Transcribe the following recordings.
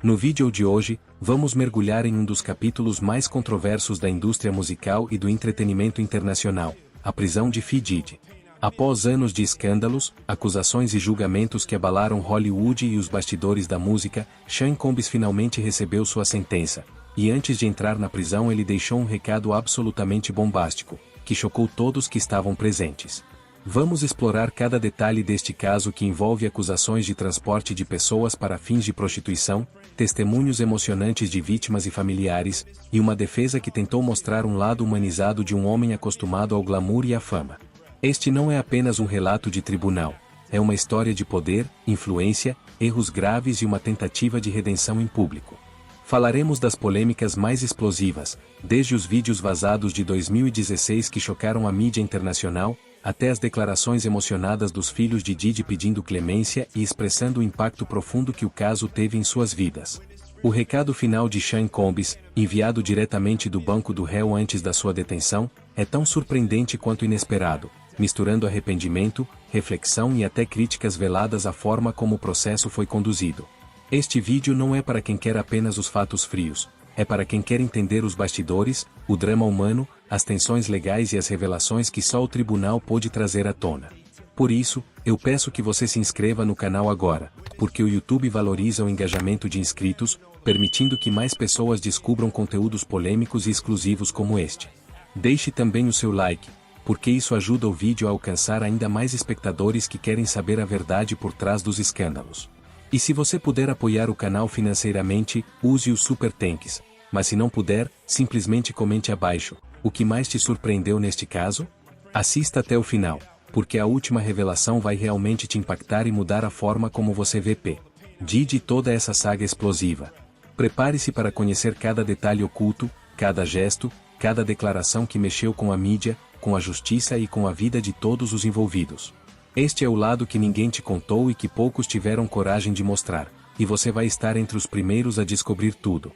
No vídeo de hoje, vamos mergulhar em um dos capítulos mais controversos da indústria musical e do entretenimento internacional, a prisão de P. Diddy. Após anos de escândalos, acusações e julgamentos que abalaram Hollywood e os bastidores da música, Sean Combs finalmente recebeu sua sentença, e antes de entrar na prisão ele deixou um recado absolutamente bombástico, que chocou todos que estavam presentes. Vamos explorar cada detalhe deste caso que envolve acusações de transporte de pessoas para fins de prostituição, testemunhos emocionantes de vítimas e familiares, e uma defesa que tentou mostrar um lado humanizado de um homem acostumado ao glamour e à fama. Este não é apenas um relato de tribunal, é uma história de poder, influência, erros graves e uma tentativa de redenção em público. Falaremos das polêmicas mais explosivas, desde os vídeos vazados de 2016 que chocaram a mídia internacional, até as declarações emocionadas dos filhos de Diddy pedindo clemência e expressando o impacto profundo que o caso teve em suas vidas. O recado final de Sean Combs, enviado diretamente do banco do réu antes da sua detenção, é tão surpreendente quanto inesperado, misturando arrependimento, reflexão e até críticas veladas à forma como o processo foi conduzido. Este vídeo não é para quem quer apenas os fatos frios, é para quem quer entender os bastidores, o drama humano, as tensões legais e as revelações que só o tribunal pôde trazer à tona. Por isso, eu peço que você se inscreva no canal agora, porque o YouTube valoriza o engajamento de inscritos, permitindo que mais pessoas descubram conteúdos polêmicos e exclusivos como este. Deixe também o seu like, porque isso ajuda o vídeo a alcançar ainda mais espectadores que querem saber a verdade por trás dos escândalos. E se você puder apoiar o canal financeiramente, use o Super Thanks, mas se não puder, simplesmente comente abaixo, o que mais te surpreendeu neste caso? Assista até o final, porque a última revelação vai realmente te impactar e mudar a forma como você vê P. Diddy e toda essa saga explosiva. Prepare-se para conhecer cada detalhe oculto, cada gesto, cada declaração que mexeu com a mídia, com a justiça e com a vida de todos os envolvidos. Este é o lado que ninguém te contou e que poucos tiveram coragem de mostrar, e você vai estar entre os primeiros a descobrir tudo.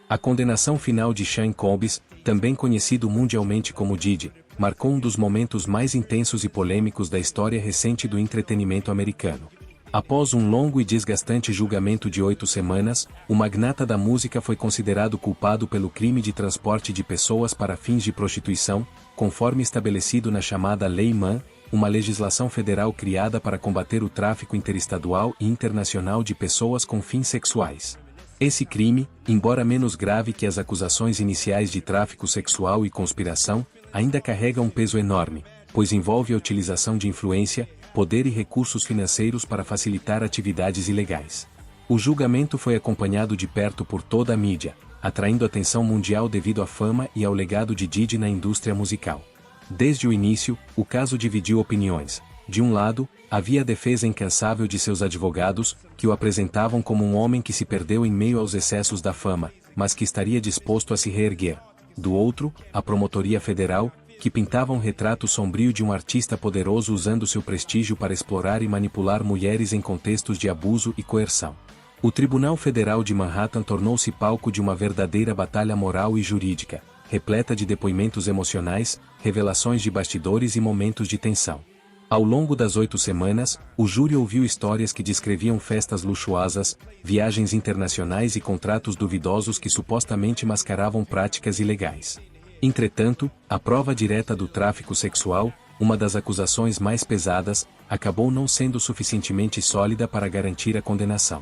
A condenação final de Sean Combs, também conhecido mundialmente como Diddy, marcou um dos momentos mais intensos e polêmicos da história recente do entretenimento americano. Após um longo e desgastante julgamento de 8 semanas, o magnata da música foi considerado culpado pelo crime de transporte de pessoas para fins de prostituição, conforme estabelecido na chamada Lei Mann, uma legislação federal criada para combater o tráfico interestadual e internacional de pessoas com fins sexuais. Esse crime, embora menos grave que as acusações iniciais de tráfico sexual e conspiração, ainda carrega um peso enorme, pois envolve a utilização de influência, poder e recursos financeiros para facilitar atividades ilegais. O julgamento foi acompanhado de perto por toda a mídia, atraindo atenção mundial devido à fama e ao legado de Diddy na indústria musical. Desde o início, o caso dividiu opiniões. De um lado, havia a defesa incansável de seus advogados, que o apresentavam como um homem que se perdeu em meio aos excessos da fama, mas que estaria disposto a se reerguer. Do outro, a Promotoria Federal, que pintava um retrato sombrio de um artista poderoso usando seu prestígio para explorar e manipular mulheres em contextos de abuso e coerção. O Tribunal Federal de Manhattan tornou-se palco de uma verdadeira batalha moral e jurídica, repleta de depoimentos emocionais, revelações de bastidores e momentos de tensão. Ao longo das 8 semanas, o júri ouviu histórias que descreviam festas luxuosas, viagens internacionais e contratos duvidosos que supostamente mascaravam práticas ilegais. Entretanto, a prova direta do tráfico sexual, uma das acusações mais pesadas, acabou não sendo suficientemente sólida para garantir a condenação.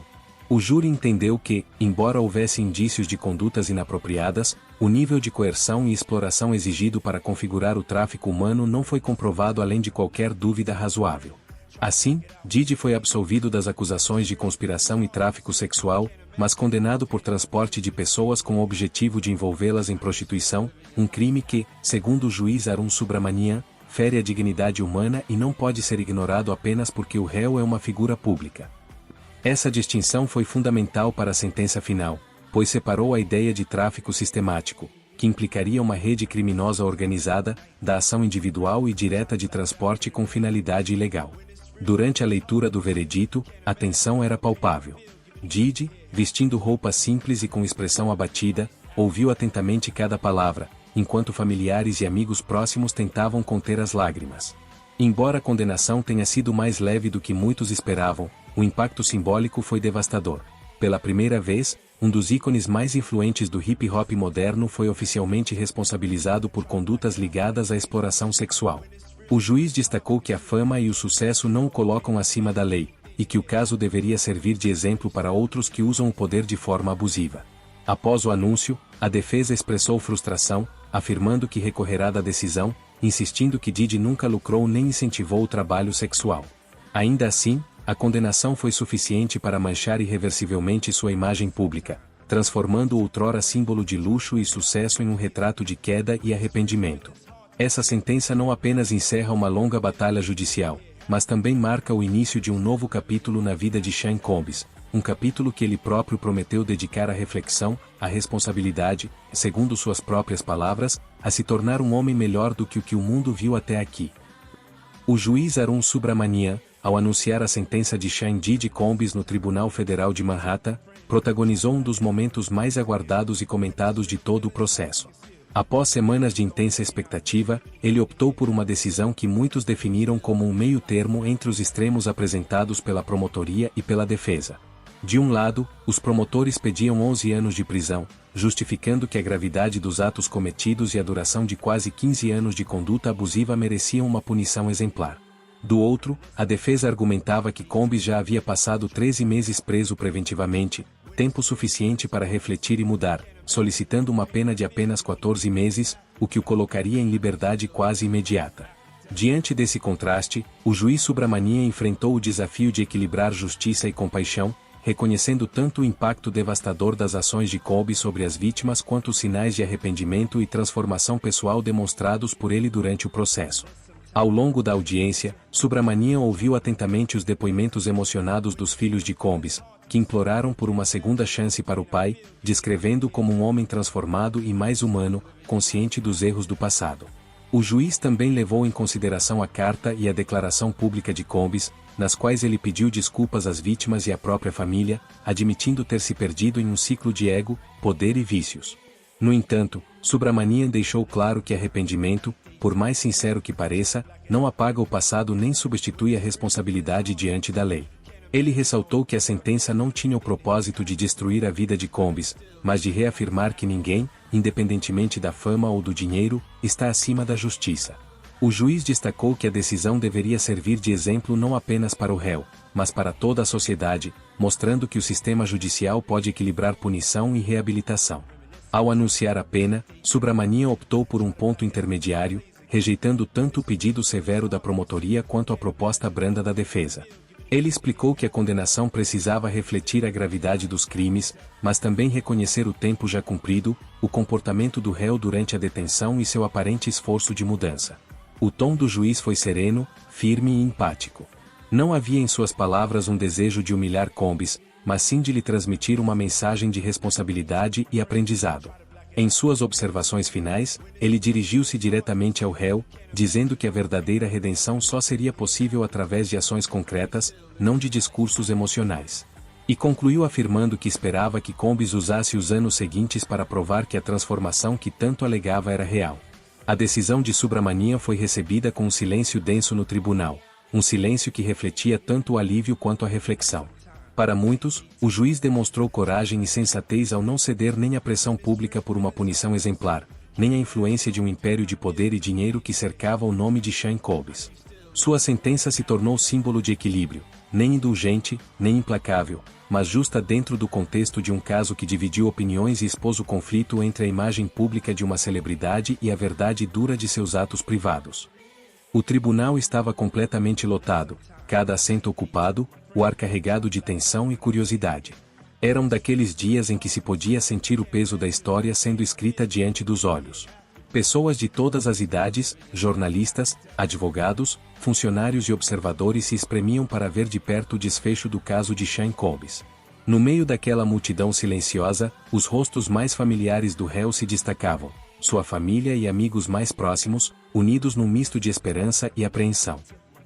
O júri entendeu que, embora houvesse indícios de condutas inapropriadas, o nível de coerção e exploração exigido para configurar o tráfico humano não foi comprovado além de qualquer dúvida razoável. Assim, Diddy foi absolvido das acusações de conspiração e tráfico sexual, mas condenado por transporte de pessoas com o objetivo de envolvê-las em prostituição, um crime que, segundo o juiz Arun Subramanian, fere a dignidade humana e não pode ser ignorado apenas porque o réu é uma figura pública. Essa distinção foi fundamental para a sentença final, pois separou a ideia de tráfico sistemático, que implicaria uma rede criminosa organizada, da ação individual e direta de transporte com finalidade ilegal. Durante a leitura do veredito, a tensão era palpável. Diddy, vestindo roupa simples e com expressão abatida, ouviu atentamente cada palavra, enquanto familiares e amigos próximos tentavam conter as lágrimas. Embora a condenação tenha sido mais leve do que muitos esperavam, o impacto simbólico foi devastador. pela primeira vez, um dos ícones mais influentes do hip-hop moderno foi oficialmente responsabilizado por condutas ligadas à exploração sexual. O juiz destacou que a fama e o sucesso não o colocam acima da lei, e que o caso deveria servir de exemplo para outros que usam o poder de forma abusiva. Após o anúncio, a defesa expressou frustração, afirmando que recorrerá da decisão, insistindo que Diddy nunca lucrou nem incentivou o trabalho sexual. Ainda assim, a condenação foi suficiente para manchar irreversivelmente sua imagem pública, transformando o outrora símbolo de luxo e sucesso em um retrato de queda e arrependimento. Essa sentença não apenas encerra uma longa batalha judicial, mas também marca o início de um novo capítulo na vida de Sean Combs, um capítulo que ele próprio prometeu dedicar à reflexão, à responsabilidade, segundo suas próprias palavras, a se tornar um homem melhor do que o mundo viu até aqui. O juiz Arun Subramanian, ao anunciar a sentença de Sean Diddy Combs no Tribunal Federal de Manhattan, protagonizou um dos momentos mais aguardados e comentados de todo o processo. Após semanas de intensa expectativa, ele optou por uma decisão que muitos definiram como um meio-termo entre os extremos apresentados pela promotoria e pela defesa. De um lado, os promotores pediam 11 anos de prisão, justificando que a gravidade dos atos cometidos e a duração de quase 15 anos de conduta abusiva mereciam uma punição exemplar. Do outro, a defesa argumentava que Combs já havia passado 13 meses preso preventivamente, tempo suficiente para refletir e mudar, solicitando uma pena de apenas 14 meses, o que o colocaria em liberdade quase imediata. Diante desse contraste, o juiz Subramanian enfrentou o desafio de equilibrar justiça e compaixão, reconhecendo tanto o impacto devastador das ações de Combs sobre as vítimas quanto os sinais de arrependimento e transformação pessoal demonstrados por ele durante o processo. Ao longo da audiência, Subramanian ouviu atentamente os depoimentos emocionados dos filhos de Combs, que imploraram por uma segunda chance para o pai, descrevendo-o como um homem transformado e mais humano, consciente dos erros do passado. O juiz também levou em consideração a carta e a declaração pública de Combs, nas quais ele pediu desculpas às vítimas e à própria família, admitindo ter se perdido em um ciclo de ego, poder e vícios. No entanto, Subramanian deixou claro que arrependimento, por mais sincero que pareça, não apaga o passado nem substitui a responsabilidade diante da lei. Ele ressaltou que a sentença não tinha o propósito de destruir a vida de Combs, mas de reafirmar que ninguém, independentemente da fama ou do dinheiro, está acima da justiça. O juiz destacou que a decisão deveria servir de exemplo não apenas para o réu, mas para toda a sociedade, mostrando que o sistema judicial pode equilibrar punição e reabilitação. Ao anunciar a pena, Subramanian optou por um ponto intermediário, rejeitando tanto o pedido severo da promotoria quanto a proposta branda da defesa. Ele explicou que a condenação precisava refletir a gravidade dos crimes, mas também reconhecer o tempo já cumprido, o comportamento do réu durante a detenção e seu aparente esforço de mudança. O tom do juiz foi sereno, firme e empático. Não havia em suas palavras um desejo de humilhar Combs, mas sim de lhe transmitir uma mensagem de responsabilidade e aprendizado. Em suas observações finais, ele dirigiu-se diretamente ao réu, dizendo que a verdadeira redenção só seria possível através de ações concretas, não de discursos emocionais. E concluiu afirmando que esperava que Combs usasse os anos seguintes para provar que a transformação que tanto alegava era real. A decisão de Subramanian foi recebida com um silêncio denso no tribunal, um silêncio que refletia tanto o alívio quanto a reflexão. Para muitos, o juiz demonstrou coragem e sensatez ao não ceder nem à pressão pública por uma punição exemplar, nem à influência de um império de poder e dinheiro que cercava o nome de Sean Combs. Sua sentença se tornou símbolo de equilíbrio, nem indulgente, nem implacável, mas justa dentro do contexto de um caso que dividiu opiniões e expôs o conflito entre a imagem pública de uma celebridade e a verdade dura de seus atos privados. O tribunal estava completamente lotado, cada assento ocupado, o ar carregado de tensão e curiosidade. Era um daqueles dias em que se podia sentir o peso da história sendo escrita diante dos olhos. Pessoas de todas as idades, jornalistas, advogados, funcionários e observadores se espremiam para ver de perto o desfecho do caso de Sean Combs. No meio daquela multidão silenciosa, os rostos mais familiares do réu se destacavam, sua família e amigos mais próximos, unidos num misto de esperança e apreensão.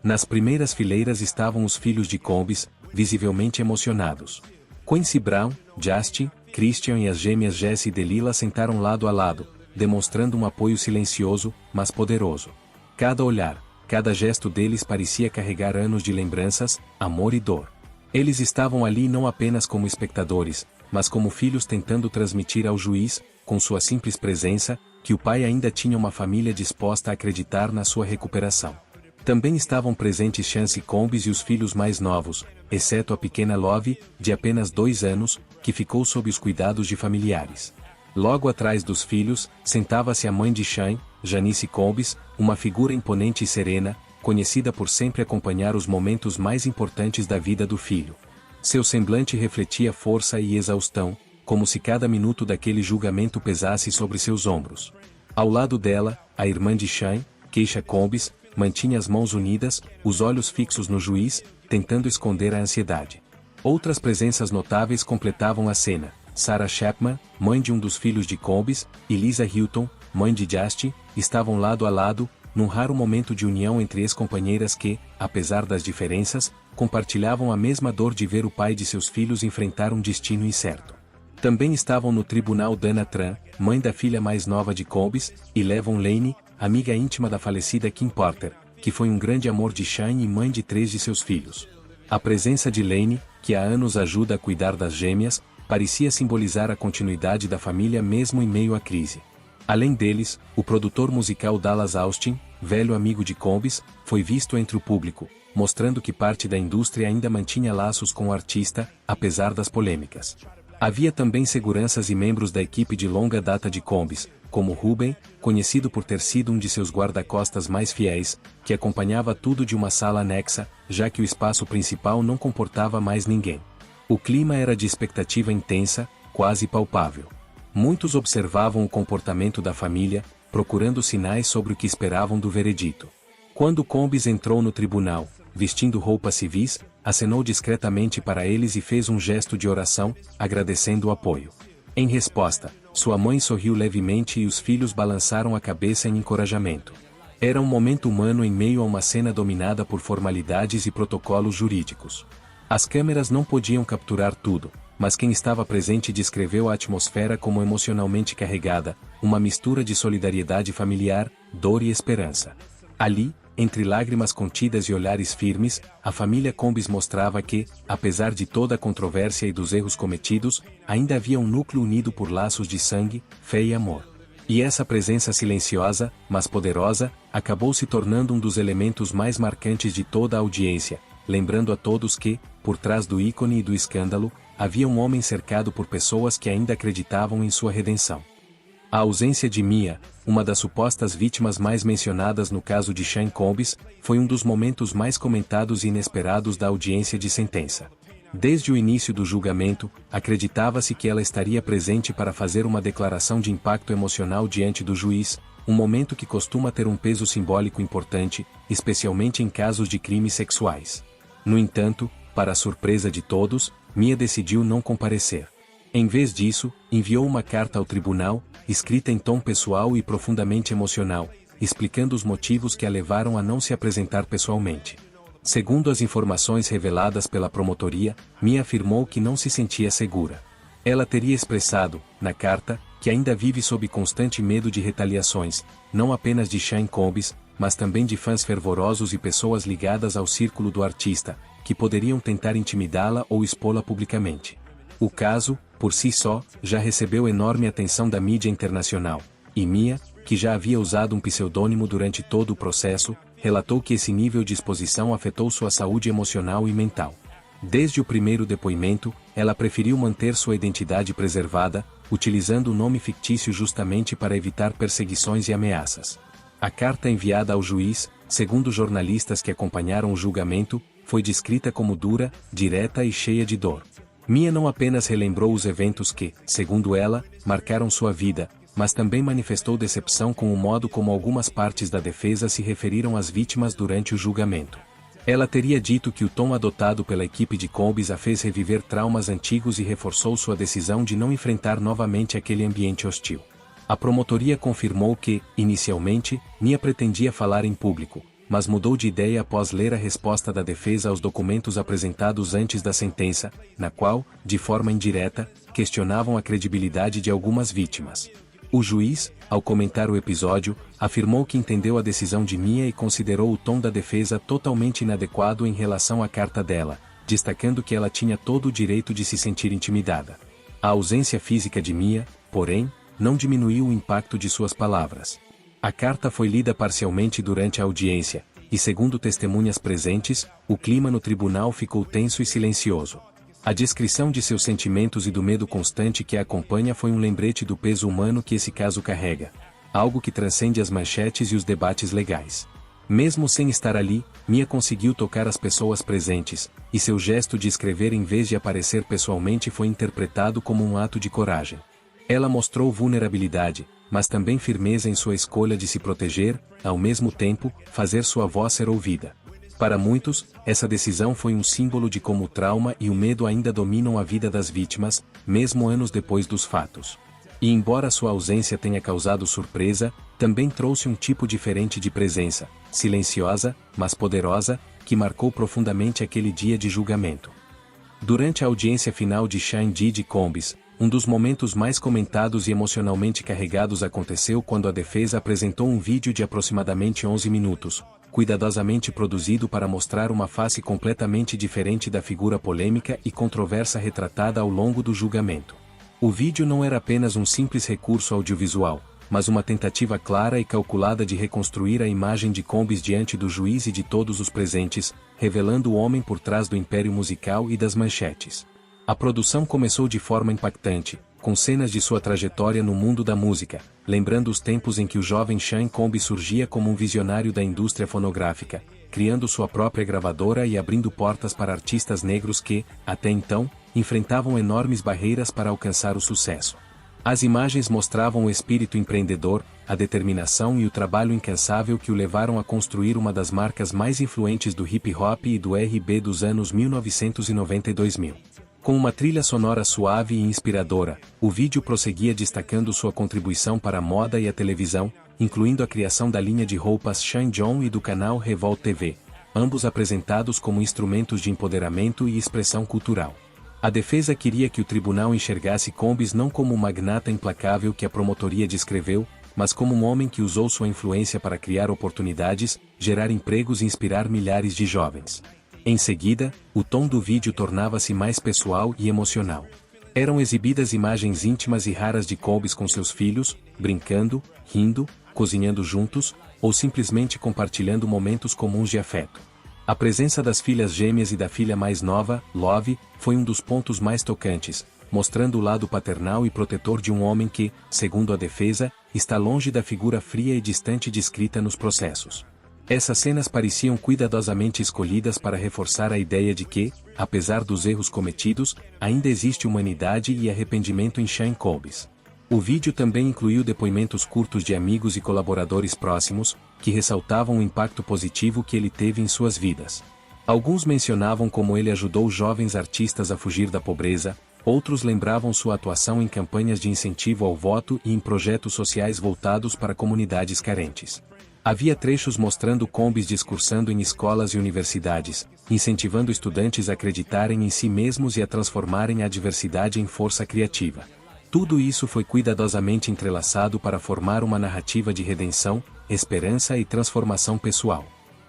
Nas primeiras fileiras estavam os filhos de Combs, visivelmente emocionados. Quincy Brown, Justin, Christian e as gêmeas Jessie e Delilah sentaram lado a lado, demonstrando um apoio silencioso, mas poderoso. Cada olhar, cada gesto deles parecia carregar anos de lembranças, amor e dor. Eles estavam ali não apenas como espectadores, mas como filhos tentando transmitir ao juiz, com sua simples presença, que o pai ainda tinha uma família disposta a acreditar na sua recuperação. Também estavam presentes Chance Combs e os filhos mais novos, exceto a pequena Love, de apenas 2 anos, que ficou sob os cuidados de familiares. Logo atrás dos filhos, sentava-se a mãe de Shane, Janice Combs, uma figura imponente e serena, conhecida por sempre acompanhar os momentos mais importantes da vida do filho. Seu semblante refletia força e exaustão, como se cada minuto daquele julgamento pesasse sobre seus ombros. Ao lado dela, a irmã de Shane, Keisha Combs, mantinha as mãos unidas, os olhos fixos no juiz, tentando esconder a ansiedade. Outras presenças notáveis completavam a cena. Sarah Chapman, mãe de um dos filhos de Combs, e Lisa Hilton, mãe de Justin, estavam lado a lado, num raro momento de união entre ex-companheiras que, apesar das diferenças, compartilhavam a mesma dor de ver o pai de seus filhos enfrentar um destino incerto. Também estavam no tribunal Dana Tran, mãe da filha mais nova de Combs, e Levon Lane, amiga íntima da falecida Kim Porter, que foi um grande amor de Shane e mãe de 3 de seus filhos. A presença de Lane, que há anos ajuda a cuidar das gêmeas, parecia simbolizar a continuidade da família mesmo em meio à crise. Além deles, o produtor musical Dallas Austin, velho amigo de Combs, foi visto entre o público, mostrando que parte da indústria ainda mantinha laços com o artista, apesar das polêmicas. Havia também seguranças e membros da equipe de longa data de Combs, como Ruben, conhecido por ter sido um de seus guarda-costas mais fiéis, que acompanhava tudo de uma sala anexa, já que o espaço principal não comportava mais ninguém. O clima era de expectativa intensa, quase palpável. Muitos observavam o comportamento da família, procurando sinais sobre o que esperavam do veredito. Quando Combs entrou no tribunal, vestindo roupas civis, acenou discretamente para eles e fez um gesto de oração, agradecendo o apoio. Em resposta, sua mãe sorriu levemente e os filhos balançaram a cabeça em encorajamento. Era um momento humano em meio a uma cena dominada por formalidades e protocolos jurídicos. As câmeras não podiam capturar tudo, mas quem estava presente descreveu a atmosfera como emocionalmente carregada, uma mistura de solidariedade familiar, dor e esperança. Ali, entre lágrimas contidas e olhares firmes, a família Combs mostrava que, apesar de toda a controvérsia e dos erros cometidos, ainda havia um núcleo unido por laços de sangue, fé e amor. E essa presença silenciosa, mas poderosa, acabou se tornando um dos elementos mais marcantes de toda a audiência, lembrando a todos que, por trás do ícone e do escândalo, havia um homem cercado por pessoas que ainda acreditavam em sua redenção. A ausência de Mia, uma das supostas vítimas mais mencionadas no caso de Shane Combs, foi um dos momentos mais comentados e inesperados da audiência de sentença. Desde o início do julgamento, acreditava-se que ela estaria presente para fazer uma declaração de impacto emocional diante do juiz, um momento que costuma ter um peso simbólico importante, especialmente em casos de crimes sexuais. No entanto, para a surpresa de todos, Mia decidiu não comparecer. Em vez disso, enviou uma carta ao tribunal, escrita em tom pessoal e profundamente emocional, explicando os motivos que a levaram a não se apresentar pessoalmente. Segundo as informações reveladas pela promotoria, Mia afirmou que não se sentia segura. Ela teria expressado, na carta, que ainda vive sob constante medo de retaliações, não apenas de Shane Combs, mas também de fãs fervorosos e pessoas ligadas ao círculo do artista, que poderiam tentar intimidá-la ou expô-la publicamente. O caso, por si só, já recebeu enorme atenção da mídia internacional, e Mia, que já havia usado um pseudônimo durante todo o processo, relatou que esse nível de exposição afetou sua saúde emocional e mental. Desde o primeiro depoimento, ela preferiu manter sua identidade preservada, utilizando o nome fictício justamente para evitar perseguições e ameaças. A carta enviada ao juiz, segundo jornalistas que acompanharam o julgamento, foi descrita como dura, direta e cheia de dor. Mia não apenas relembrou os eventos que, segundo ela, marcaram sua vida, mas também manifestou decepção com o modo como algumas partes da defesa se referiram às vítimas durante o julgamento. Ela teria dito que o tom adotado pela equipe de Combs a fez reviver traumas antigos e reforçou sua decisão de não enfrentar novamente aquele ambiente hostil. A promotoria confirmou que, inicialmente, Mia pretendia falar em público, mas mudou de ideia após ler a resposta da defesa aos documentos apresentados antes da sentença, na qual, de forma indireta, questionavam a credibilidade de algumas vítimas. O juiz, ao comentar o episódio, afirmou que entendeu a decisão de Mia e considerou o tom da defesa totalmente inadequado em relação à carta dela, destacando que ela tinha todo o direito de se sentir intimidada. A ausência física de Mia, porém, não diminuiu o impacto de suas palavras. A carta foi lida parcialmente durante a audiência, e segundo testemunhas presentes, o clima no tribunal ficou tenso e silencioso. A descrição de seus sentimentos e do medo constante que a acompanha foi um lembrete do peso humano que esse caso carrega, algo que transcende as manchetes e os debates legais. Mesmo sem estar ali, Mia conseguiu tocar as pessoas presentes, e seu gesto de escrever em vez de aparecer pessoalmente foi interpretado como um ato de coragem. Ela mostrou vulnerabilidade, mas também firmeza em sua escolha de se proteger, ao mesmo tempo, fazer sua voz ser ouvida. Para muitos, essa decisão foi um símbolo de como o trauma e o medo ainda dominam a vida das vítimas, mesmo anos depois dos fatos. E embora sua ausência tenha causado surpresa, também trouxe um tipo diferente de presença, silenciosa, mas poderosa, que marcou profundamente aquele dia de julgamento. Durante a audiência final de Sean Diddy Combs, um dos momentos mais comentados e emocionalmente carregados aconteceu quando a defesa apresentou um vídeo de aproximadamente 11 minutos, cuidadosamente produzido para mostrar uma face completamente diferente da figura polêmica e controversa retratada ao longo do julgamento. O vídeo não era apenas um simples recurso audiovisual, mas uma tentativa clara e calculada de reconstruir a imagem de Combs diante do juiz e de todos os presentes, revelando o homem por trás do império musical e das manchetes. A produção começou de forma impactante, com cenas de sua trajetória no mundo da música, lembrando os tempos em que o jovem Sean Combs surgia como um visionário da indústria fonográfica, criando sua própria gravadora e abrindo portas para artistas negros que, até então, enfrentavam enormes barreiras para alcançar o sucesso. As imagens mostravam o espírito empreendedor, a determinação e o trabalho incansável que o levaram a construir uma das marcas mais influentes do hip-hop e do R&B dos anos 1990 e 2000. Com uma trilha sonora suave e inspiradora, o vídeo prosseguia destacando sua contribuição para a moda e a televisão, incluindo a criação da linha de roupas Sean John e do canal Revolt TV, ambos apresentados como instrumentos de empoderamento e expressão cultural. A defesa queria que o tribunal enxergasse Combs não como um magnata implacável que a promotoria descreveu, mas como um homem que usou sua influência para criar oportunidades, gerar empregos e inspirar milhares de jovens. Em seguida, o tom do vídeo tornava-se mais pessoal e emocional. Eram exibidas imagens íntimas e raras de Combs com seus filhos, brincando, rindo, cozinhando juntos, ou simplesmente compartilhando momentos comuns de afeto. A presença das filhas gêmeas e da filha mais nova, Love, foi um dos pontos mais tocantes, mostrando o lado paternal e protetor de um homem que, segundo a defesa, está longe da figura fria e distante descrita nos processos. Essas cenas pareciam cuidadosamente escolhidas para reforçar a ideia de que, apesar dos erros cometidos, ainda existe humanidade e arrependimento em Sean Combs. O vídeo também incluiu depoimentos curtos de amigos e colaboradores próximos, que ressaltavam o impacto positivo que ele teve em suas vidas. Alguns mencionavam como ele ajudou jovens artistas a fugir da pobreza, outros lembravam sua atuação em campanhas de incentivo ao voto e em projetos sociais voltados para comunidades carentes. Havia trechos mostrando Combs discursando em escolas e universidades, incentivando estudantes a acreditarem em si mesmos e a transformarem a adversidade em força criativa. Tudo isso foi cuidadosamente entrelaçado para formar uma narrativa de redenção, esperança e transformação pessoal.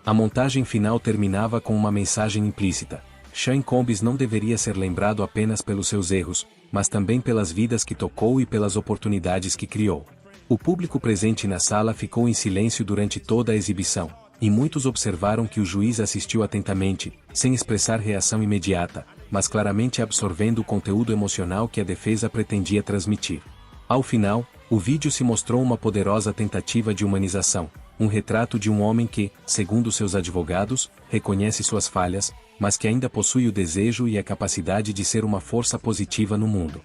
A montagem final terminava com uma mensagem implícita: Sean Combs não deveria ser lembrado apenas pelos seus erros, mas também pelas vidas que tocou e pelas oportunidades que criou. O público presente na sala ficou em silêncio durante toda a exibição, e muitos observaram que o juiz assistiu atentamente, sem expressar reação imediata, mas claramente absorvendo o conteúdo emocional que a defesa pretendia transmitir. Ao final, o vídeo se mostrou uma poderosa tentativa de humanização, um retrato de um homem que, segundo seus advogados, reconhece suas falhas, mas que ainda possui o desejo e a capacidade de ser uma força positiva no mundo.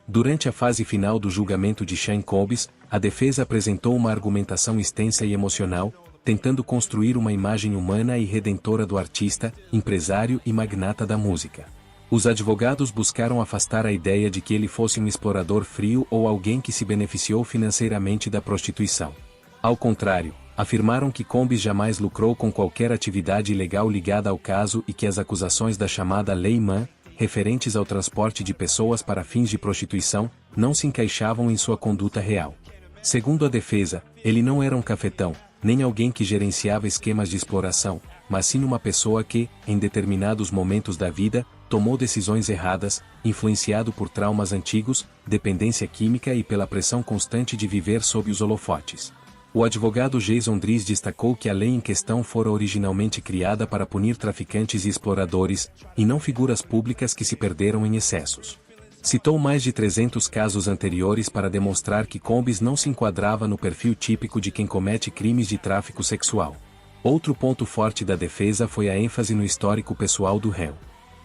Durante a fase final do julgamento de Sean Combs, a defesa apresentou uma argumentação extensa e emocional, tentando construir uma imagem humana e redentora do artista, empresário e magnata da música. Os advogados buscaram afastar a ideia de que ele fosse um explorador frio ou alguém que se beneficiou financeiramente da prostituição. Ao contrário, afirmaram que Combs jamais lucrou com qualquer atividade ilegal ligada ao caso e que as acusações da chamada Lei Mann, referentes ao transporte de pessoas para fins de prostituição, não se encaixavam em sua conduta real. Segundo a defesa, ele não era um cafetão, nem alguém que gerenciava esquemas de exploração, mas sim uma pessoa que, em determinados momentos da vida, tomou decisões erradas, influenciado por traumas antigos, dependência química e pela pressão constante de viver sob os holofotes. O advogado Jason Dries destacou que a lei em questão fora originalmente criada para punir traficantes e exploradores, e não figuras públicas que se perderam em excessos. Citou mais de 300 casos anteriores para demonstrar que Combs não se enquadrava no perfil típico de quem comete crimes de tráfico sexual. Outro ponto forte da defesa foi a ênfase no histórico pessoal do réu.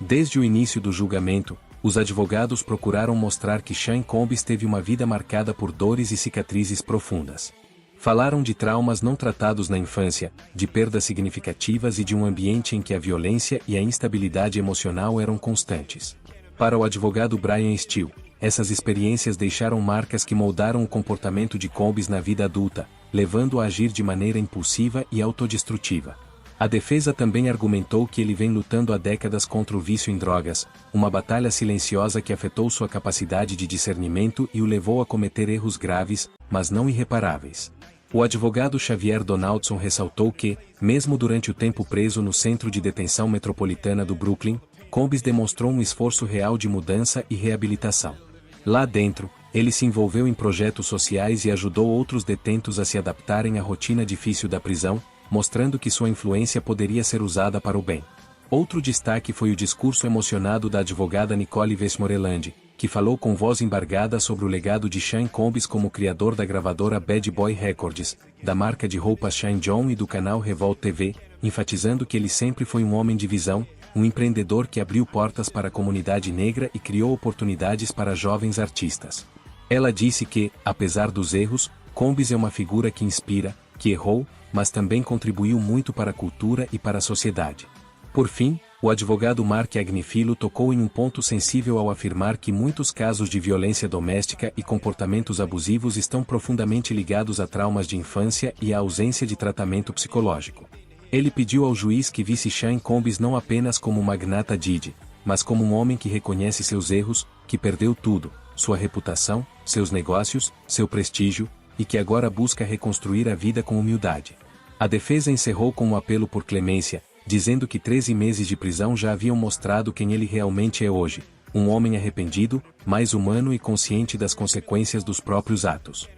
Desde o início do julgamento, os advogados procuraram mostrar que Sean Combs teve uma vida marcada por dores e cicatrizes profundas. Falaram de traumas não tratados na infância, de perdas significativas e de um ambiente em que a violência e a instabilidade emocional eram constantes. Para o advogado Brian Steele, essas experiências deixaram marcas que moldaram o comportamento de Combs na vida adulta, levando-o a agir de maneira impulsiva e autodestrutiva. A defesa também argumentou que ele vem lutando há décadas contra o vício em drogas, uma batalha silenciosa que afetou sua capacidade de discernimento e o levou a cometer erros graves, mas não irreparáveis. O advogado Xavier Donaldson ressaltou que, mesmo durante o tempo preso no Centro de Detenção Metropolitana do Brooklyn, Combs demonstrou um esforço real de mudança e reabilitação. Lá dentro, ele se envolveu em projetos sociais e ajudou outros detentos a se adaptarem à rotina difícil da prisão, mostrando que sua influência poderia ser usada para o bem. Outro destaque foi o discurso emocionado da advogada Nicole Westmoreland, que falou com voz embargada sobre o legado de Sean Combs como criador da gravadora Bad Boy Records, da marca de roupas Shine John e do canal Revolt TV, enfatizando que ele sempre foi um homem de visão, um empreendedor que abriu portas para a comunidade negra e criou oportunidades para jovens artistas. Ela disse que, apesar dos erros, Combs é uma figura que inspira, que errou, mas também contribuiu muito para a cultura e para a sociedade. Por fim, o advogado Mark Agnifilo tocou em um ponto sensível ao afirmar que muitos casos de violência doméstica e comportamentos abusivos estão profundamente ligados a traumas de infância e à ausência de tratamento psicológico. Ele pediu ao juiz que visse Sean Combs não apenas como um magnata Didi, mas como um homem que reconhece seus erros, que perdeu tudo, sua reputação, seus negócios, seu prestígio, e que agora busca reconstruir a vida com humildade. A defesa encerrou com um apelo por clemência, dizendo que 13 meses de prisão já haviam mostrado quem ele realmente é hoje, um homem arrependido, mais humano e consciente das consequências dos próprios atos.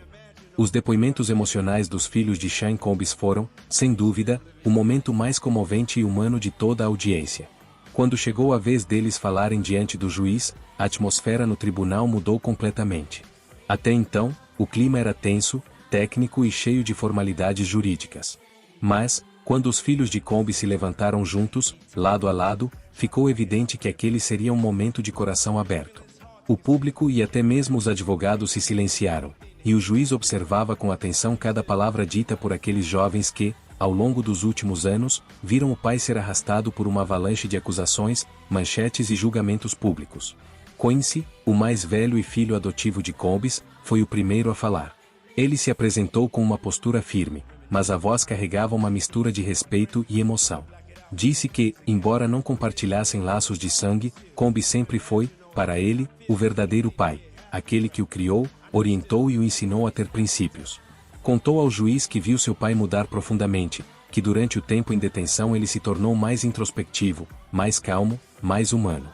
Os depoimentos emocionais dos filhos de Sean Combs foram, sem dúvida, o momento mais comovente e humano de toda a audiência. Quando chegou a vez deles falarem diante do juiz, a atmosfera no tribunal mudou completamente. Até então, o clima era tenso, técnico e cheio de formalidades jurídicas. Mas, quando os filhos de Combs se levantaram juntos, lado a lado, ficou evidente que aquele seria um momento de coração aberto. O público e até mesmo os advogados se silenciaram, e o juiz observava com atenção cada palavra dita por aqueles jovens que, ao longo dos últimos anos, viram o pai ser arrastado por uma avalanche de acusações, manchetes e julgamentos públicos. Quincy, o mais velho e filho adotivo de Combs, foi o primeiro a falar. Ele se apresentou com uma postura firme, mas a voz carregava uma mistura de respeito e emoção. Disse que, embora não compartilhassem laços de sangue, Combs sempre foi, para ele, o verdadeiro pai, aquele que o criou, orientou e o ensinou a ter princípios. Contou ao juiz que viu seu pai mudar profundamente, que durante o tempo em detenção ele se tornou mais introspectivo, mais calmo, mais humano.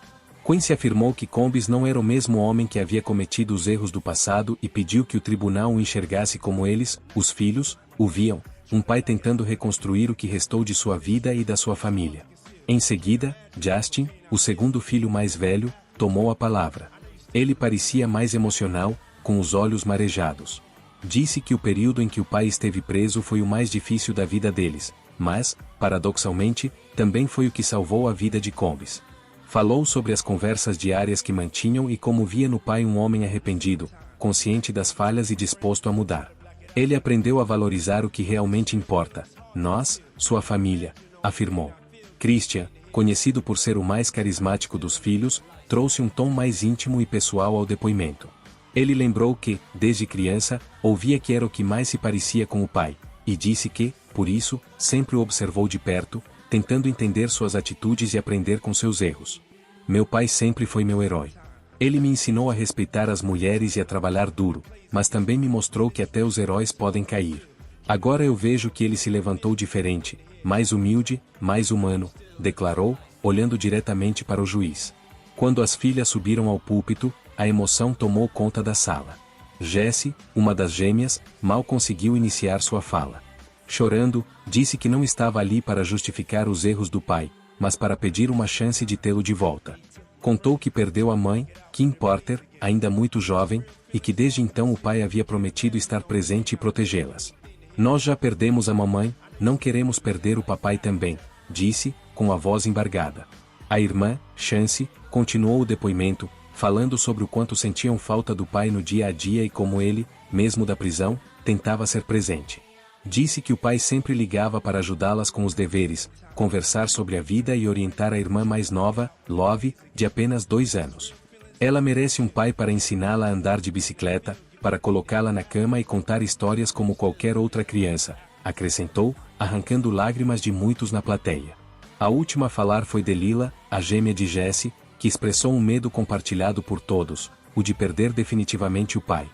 Quincy afirmou que Combs não era o mesmo homem que havia cometido os erros do passado e pediu que o tribunal o enxergasse como eles, os filhos, o viam, um pai tentando reconstruir o que restou de sua vida e da sua família. Em seguida, Justin, o segundo filho mais velho, tomou a palavra. Ele parecia mais emocional, com os olhos marejados. Disse que o período em que o pai esteve preso foi o mais difícil da vida deles, mas, paradoxalmente, também foi o que salvou a vida de Combs. Falou sobre as conversas diárias que mantinham e como via no pai um homem arrependido, consciente das falhas e disposto a mudar. Ele aprendeu a valorizar o que realmente importa, nós, sua família, afirmou. Christian, conhecido por ser o mais carismático dos filhos, trouxe um tom mais íntimo e pessoal ao depoimento. Ele lembrou que, desde criança, ouvia que era o que mais se parecia com o pai, e disse que, por isso, sempre o observou de perto, tentando entender suas atitudes e aprender com seus erros. Meu pai sempre foi meu herói. Ele me ensinou a respeitar as mulheres e a trabalhar duro, mas também me mostrou que até os heróis podem cair. Agora eu vejo que ele se levantou diferente, mais humilde, mais humano, declarou, olhando diretamente para o juiz. Quando as filhas subiram ao púlpito, a emoção tomou conta da sala. Jessie, uma das gêmeas, mal conseguiu iniciar sua fala. Chorando, disse que não estava ali para justificar os erros do pai, mas para pedir uma chance de tê-lo de volta. Contou que perdeu a mãe, Kim Porter, ainda muito jovem, e que desde então o pai havia prometido estar presente e protegê-las. Nós já perdemos a mamãe, não queremos perder o papai também, disse, com a voz embargada. A irmã, Chance, continuou o depoimento, falando sobre o quanto sentiam falta do pai no dia a dia e como ele, mesmo da prisão, tentava ser presente. Disse que o pai sempre ligava para ajudá-las com os deveres, conversar sobre a vida e orientar a irmã mais nova, Love, de apenas 2 anos. Ela merece um pai para ensiná-la a andar de bicicleta, para colocá-la na cama e contar histórias como qualquer outra criança, acrescentou, arrancando lágrimas de muitos na plateia. A última a falar foi Delilah, a gêmea de Jessie, que expressou um medo compartilhado por todos, o de perder definitivamente o pai.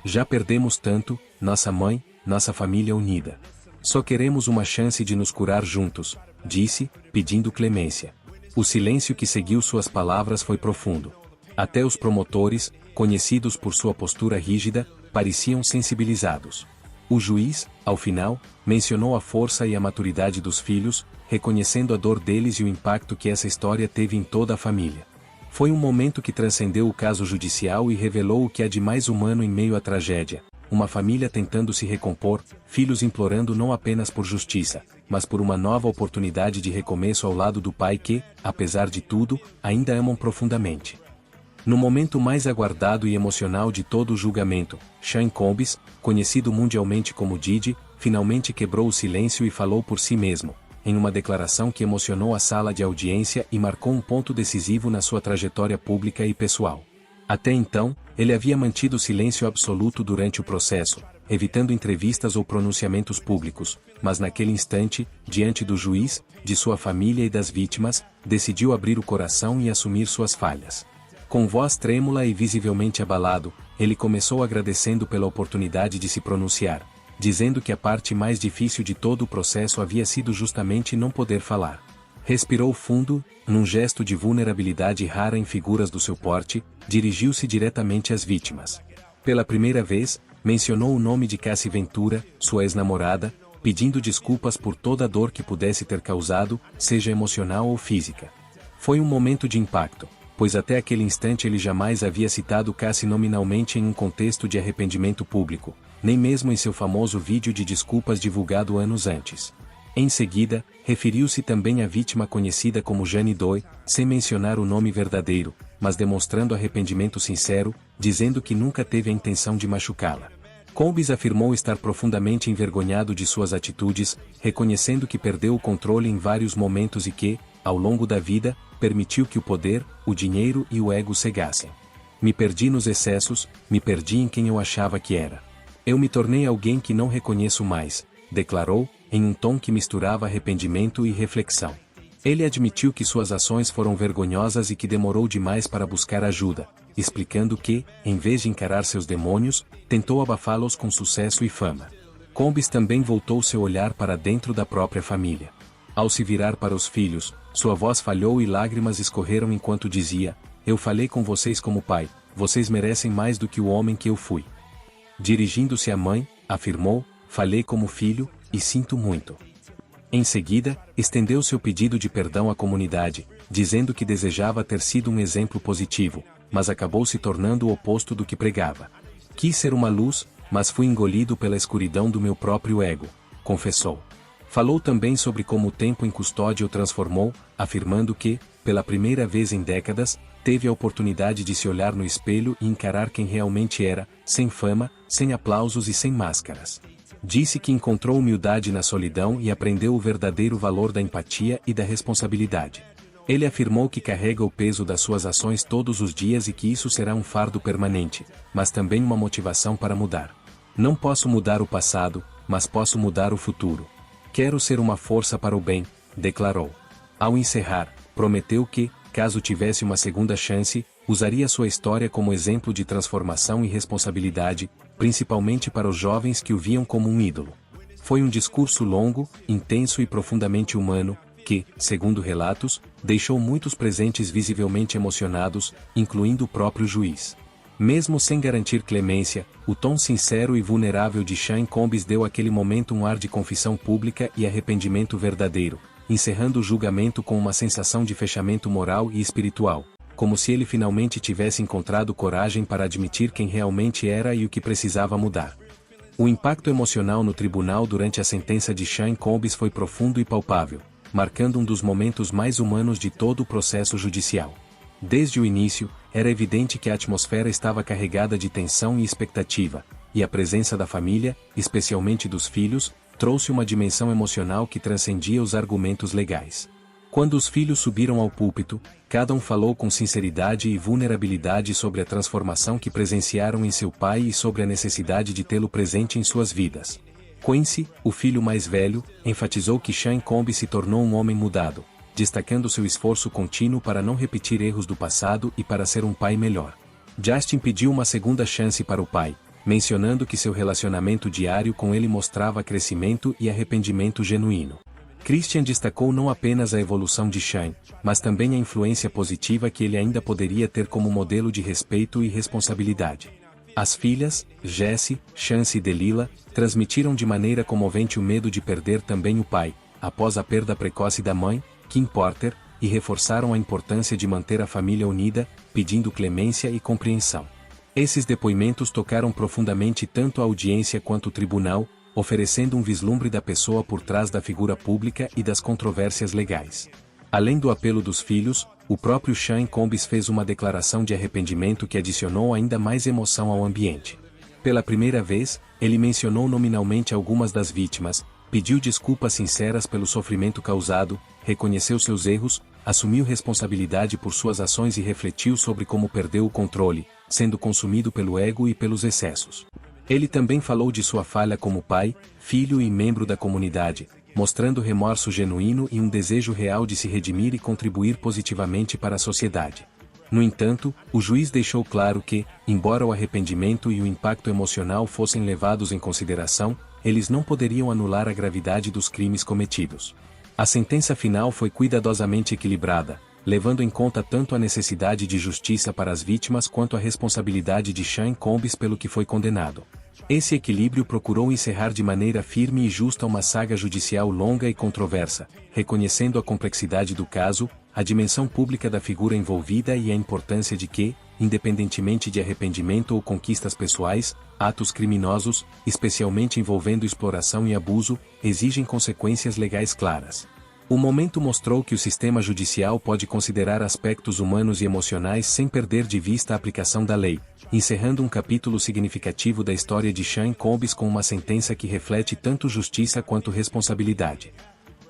Já perdemos tanto, nossa mãe, nossa família unida. Só queremos uma chance de nos curar juntos, disse, pedindo clemência. O silêncio que seguiu suas palavras foi profundo. Até os promotores, conhecidos por sua postura rígida, pareciam sensibilizados. O juiz, ao final, mencionou a força e a maturidade dos filhos, reconhecendo a dor deles e o impacto que essa história teve em toda a família. Foi um momento que transcendeu o caso judicial e revelou o que há de mais humano em meio à tragédia. Uma família tentando se recompor, filhos implorando não apenas por justiça, mas por uma nova oportunidade de recomeço ao lado do pai que, apesar de tudo, ainda amam profundamente. No momento mais aguardado e emocional de todo o julgamento, Sean Combs, conhecido mundialmente como Didi, finalmente quebrou o silêncio e falou por si mesmo, em uma declaração que emocionou a sala de audiência e marcou um ponto decisivo na sua trajetória pública e pessoal. Até então, ele havia mantido silêncio absoluto durante o processo, evitando entrevistas ou pronunciamentos públicos, mas naquele instante, diante do juiz, de sua família e das vítimas, decidiu abrir o coração e assumir suas falhas. Com voz trêmula e visivelmente abalado, ele começou agradecendo pela oportunidade de se pronunciar, dizendo que a parte mais difícil de todo o processo havia sido justamente não poder falar. Respirou fundo, num gesto de vulnerabilidade rara em figuras do seu porte, dirigiu-se diretamente às vítimas. Pela primeira vez, mencionou o nome de Cassie Ventura, sua ex-namorada, pedindo desculpas por toda a dor que pudesse ter causado, seja emocional ou física. Foi um momento de impacto, pois até aquele instante ele jamais havia citado Cassie nominalmente em um contexto de arrependimento público, nem mesmo em seu famoso vídeo de desculpas divulgado anos antes. Em seguida, referiu-se também à vítima conhecida como Jane Doe, sem mencionar o nome verdadeiro, mas demonstrando arrependimento sincero, dizendo que nunca teve a intenção de machucá-la. Combs afirmou estar profundamente envergonhado de suas atitudes, reconhecendo que perdeu o controle em vários momentos e que, ao longo da vida, permitiu que o poder, o dinheiro e o ego cegassem. Me perdi nos excessos, me perdi em quem eu achava que era. Eu me tornei alguém que não reconheço mais, declarou, em um tom que misturava arrependimento e reflexão. Ele admitiu que suas ações foram vergonhosas e que demorou demais para buscar ajuda, explicando que, em vez de encarar seus demônios, tentou abafá-los com sucesso e fama. Combs também voltou seu olhar para dentro da própria família. Ao se virar para os filhos, sua voz falhou e lágrimas escorreram enquanto dizia: "Eu falei com vocês como pai, vocês merecem mais do que o homem que eu fui." Dirigindo-se à mãe, afirmou: "Falei como filho, e sinto muito." Em seguida, estendeu seu pedido de perdão à comunidade, dizendo que desejava ter sido um exemplo positivo, mas acabou se tornando o oposto do que pregava. "Quis ser uma luz, mas fui engolido pela escuridão do meu próprio ego", confessou. Falou também sobre como o tempo em custódia o transformou, afirmando que, pela primeira vez em décadas, teve a oportunidade de se olhar no espelho e encarar quem realmente era, sem fama, sem aplausos e sem máscaras. Disse que encontrou humildade na solidão e aprendeu o verdadeiro valor da empatia e da responsabilidade. Ele afirmou que carrega o peso das suas ações todos os dias e que isso será um fardo permanente, mas também uma motivação para mudar. "Não posso mudar o passado, mas posso mudar o futuro. Quero ser uma força para o bem", declarou. Ao encerrar, prometeu que, caso tivesse uma segunda chance, usaria sua história como exemplo de transformação e responsabilidade, principalmente para os jovens que o viam como um ídolo. Foi um discurso longo, intenso e profundamente humano, que, segundo relatos, deixou muitos presentes visivelmente emocionados, incluindo o próprio juiz. Mesmo sem garantir clemência, o tom sincero e vulnerável de Sean Combs deu àquele momento um ar de confissão pública e arrependimento verdadeiro, encerrando o julgamento com uma sensação de fechamento moral e espiritual, como se ele finalmente tivesse encontrado coragem para admitir quem realmente era e o que precisava mudar. O impacto emocional no tribunal durante a sentença de Sean Combs foi profundo e palpável, marcando um dos momentos mais humanos de todo o processo judicial. Desde o início, era evidente que a atmosfera estava carregada de tensão e expectativa, e a presença da família, especialmente dos filhos, trouxe uma dimensão emocional que transcendia os argumentos legais. Quando os filhos subiram ao púlpito, cada um falou com sinceridade e vulnerabilidade sobre a transformação que presenciaram em seu pai e sobre a necessidade de tê-lo presente em suas vidas. Quincy, o filho mais velho, enfatizou que Sean Combs se tornou um homem mudado, destacando seu esforço contínuo para não repetir erros do passado e para ser um pai melhor. Justin pediu uma segunda chance para o pai, mencionando que seu relacionamento diário com ele mostrava crescimento e arrependimento genuíno. Christian destacou não apenas a evolução de Sean, mas também a influência positiva que ele ainda poderia ter como modelo de respeito e responsabilidade. As filhas, Jessie, Chance e Delilah, transmitiram de maneira comovente o medo de perder também o pai, após a perda precoce da mãe, Kim Porter, e reforçaram a importância de manter a família unida, pedindo clemência e compreensão. Esses depoimentos tocaram profundamente tanto a audiência quanto o tribunal, oferecendo um vislumbre da pessoa por trás da figura pública e das controvérsias legais. Além do apelo dos filhos, o próprio Sean Combs fez uma declaração de arrependimento que adicionou ainda mais emoção ao ambiente. Pela primeira vez, ele mencionou nominalmente algumas das vítimas, pediu desculpas sinceras pelo sofrimento causado, reconheceu seus erros, assumiu responsabilidade por suas ações e refletiu sobre como perdeu o controle, sendo consumido pelo ego e pelos excessos. Ele também falou de sua falha como pai, filho e membro da comunidade, mostrando remorso genuíno e um desejo real de se redimir e contribuir positivamente para a sociedade. No entanto, o juiz deixou claro que, embora o arrependimento e o impacto emocional fossem levados em consideração, eles não poderiam anular a gravidade dos crimes cometidos. A sentença final foi cuidadosamente equilibrada, levando em conta tanto a necessidade de justiça para as vítimas quanto a responsabilidade de Sean Combs pelo que foi condenado. Esse equilíbrio procurou encerrar de maneira firme e justa uma saga judicial longa e controversa, reconhecendo a complexidade do caso, a dimensão pública da figura envolvida e a importância de que, independentemente de arrependimento ou conquistas pessoais, atos criminosos, especialmente envolvendo exploração e abuso, exigem consequências legais claras. O momento mostrou que o sistema judicial pode considerar aspectos humanos e emocionais sem perder de vista a aplicação da lei, encerrando um capítulo significativo da história de Sean Combs com uma sentença que reflete tanto justiça quanto responsabilidade.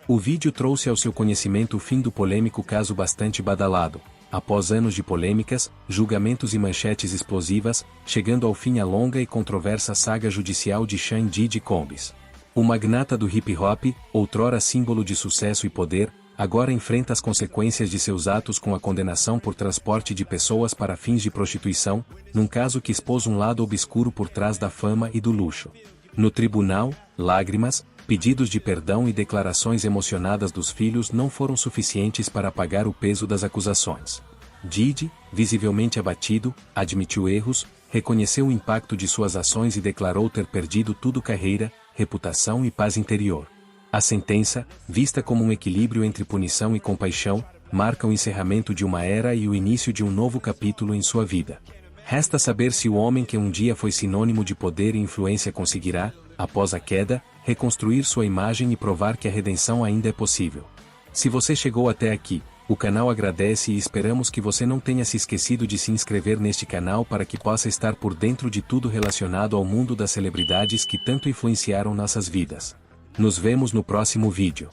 O vídeo trouxe ao seu conhecimento o fim do polêmico caso bastante badalado, após anos de polêmicas, julgamentos e manchetes explosivas, chegando ao fim a longa e controversa saga judicial de Sean Diddy Combs. O magnata do hip-hop, outrora símbolo de sucesso e poder, agora enfrenta as consequências de seus atos com a condenação por transporte de pessoas para fins de prostituição, num caso que expôs um lado obscuro por trás da fama e do luxo. No tribunal, lágrimas, pedidos de perdão e declarações emocionadas dos filhos não foram suficientes para apagar o peso das acusações. Diddy, visivelmente abatido, admitiu erros, reconheceu o impacto de suas ações e declarou ter perdido tudo: carreira, reputação e paz interior. A sentença, vista como um equilíbrio entre punição e compaixão, marca o encerramento de uma era e o início de um novo capítulo em sua vida. Resta saber se o homem que um dia foi sinônimo de poder e influência conseguirá, após a queda, reconstruir sua imagem e provar que a redenção ainda é possível. Se você chegou até aqui, o canal agradece e esperamos que você não tenha se esquecido de se inscrever neste canal para que possa estar por dentro de tudo relacionado ao mundo das celebridades que tanto influenciaram nossas vidas. Nos vemos no próximo vídeo.